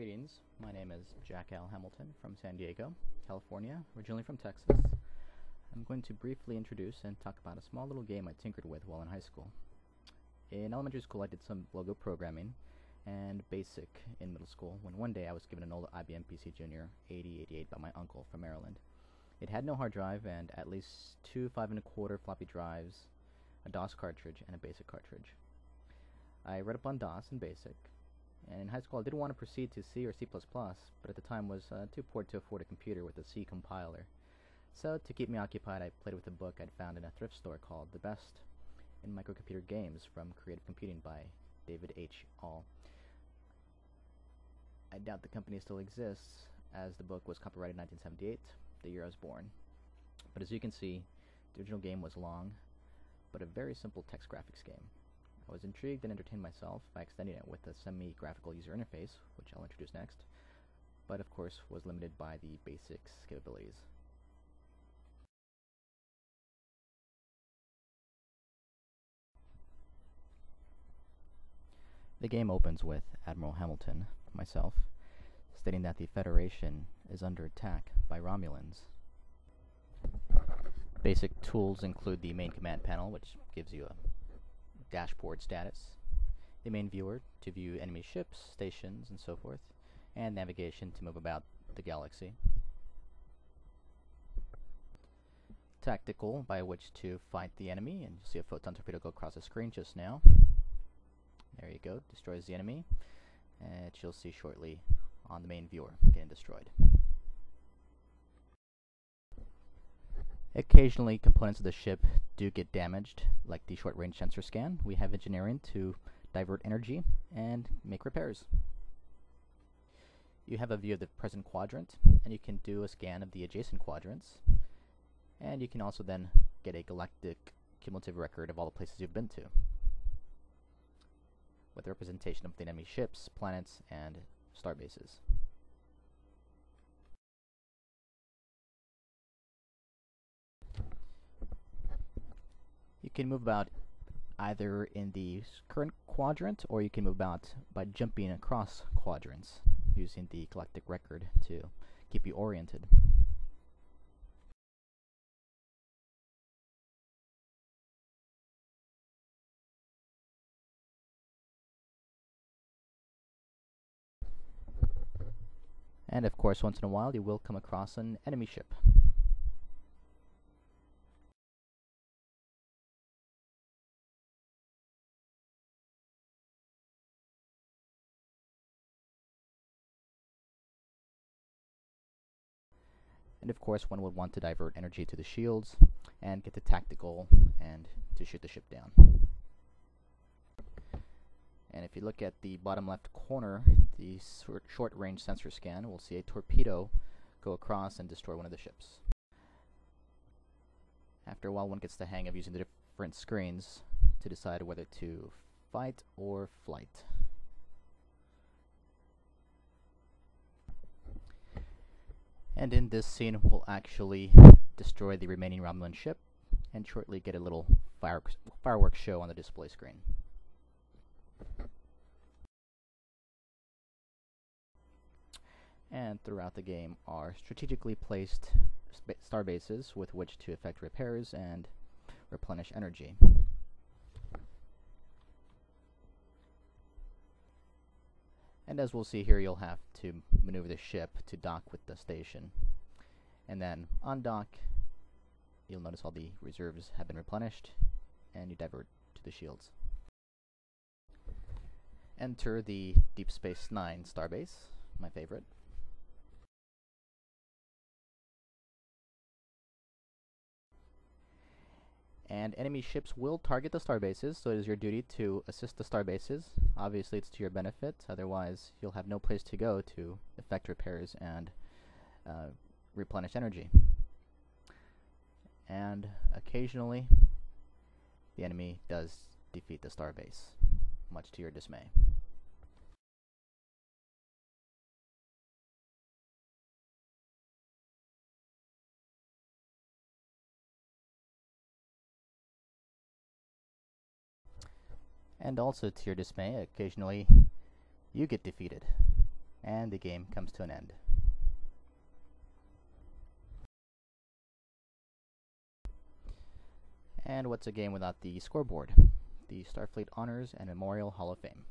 Greetings, my name is Jack Al Hamilton from San Diego, California, originally from Texas. I'm going to briefly introduce and talk about a small little game I tinkered with while in high school. In elementary school I did some logo programming and basic in middle school when one day I was given an old IBM PC Junior 8088 by my uncle from Maryland. It had no hard drive and at least two 5 1/4 floppy drives, a DOS cartridge, and a BASIC cartridge. I read up on DOS and BASIC, and in high school I did want to proceed to C or C++, but at the time was too poor to afford a computer with a C compiler. So to keep me occupied I played with a book I'd found in a thrift store called The Best in Microcomputer Games from Creative Computing by David H. All. I doubt the company still exists, as the book was copyrighted in 1978, the year I was born. But as you can see, the original game was long, but a very simple text graphics game. I was intrigued and entertained myself by extending it with a semi-graphical user interface, which I'll introduce next, but of course was limited by the BASIC's capabilities. The game opens with Admiral Hamilton, myself, stating that the Federation is under attack by Romulans. Basic tools include the main command panel, which gives you a dashboard status, the main viewer to view enemy ships, stations, and so forth, and navigation to move about the galaxy. Tactical, by which to fight the enemy, and you'll see a photon torpedo go across the screen just now. There you go, destroys the enemy, and you'll see shortly on the main viewer getting destroyed. Occasionally, components of the ship do get damaged, like the short-range sensor scan. We have engineering to divert energy and make repairs. You have a view of the present quadrant, and you can do a scan of the adjacent quadrants. And you can also then get a galactic cumulative record of all the places you've been to, with a representation of the enemy ships, planets, and star bases. You can move about either in the current quadrant, or you can move about by jumping across quadrants using the galactic record to keep you oriented. And of course, once in a while you will come across an enemy ship. And of course, one would want to divert energy to the shields and get the tactical and to shoot the ship down. And if you look at the bottom left corner, the short-range sensor scan, we'll see a torpedo go across and destroy one of the ships. After a while, one gets the hang of using the different screens to decide whether to fight or flight. And in this scene, we'll actually destroy the remaining Romulan ship and shortly get a little fireworks show on the display screen. And throughout the game are strategically placed star bases with which to effect repairs and replenish energy. And as we'll see here, you'll have to maneuver the ship to dock with the station. And then on dock, you'll notice all the reserves have been replenished, and you divert to the shields. Enter the Deep Space Nine starbase, my favorite. And enemy ships will target the starbases, so it is your duty to assist the starbases. Obviously it's to your benefit, otherwise you'll have no place to go to effect repairs and replenish energy. And occasionally the enemy does defeat the starbase, much to your dismay. And also to your dismay, occasionally you get defeated. and the game comes to an end. And what's a game without the scoreboard? The Starfleet Honors and Memorial Hall of Fame.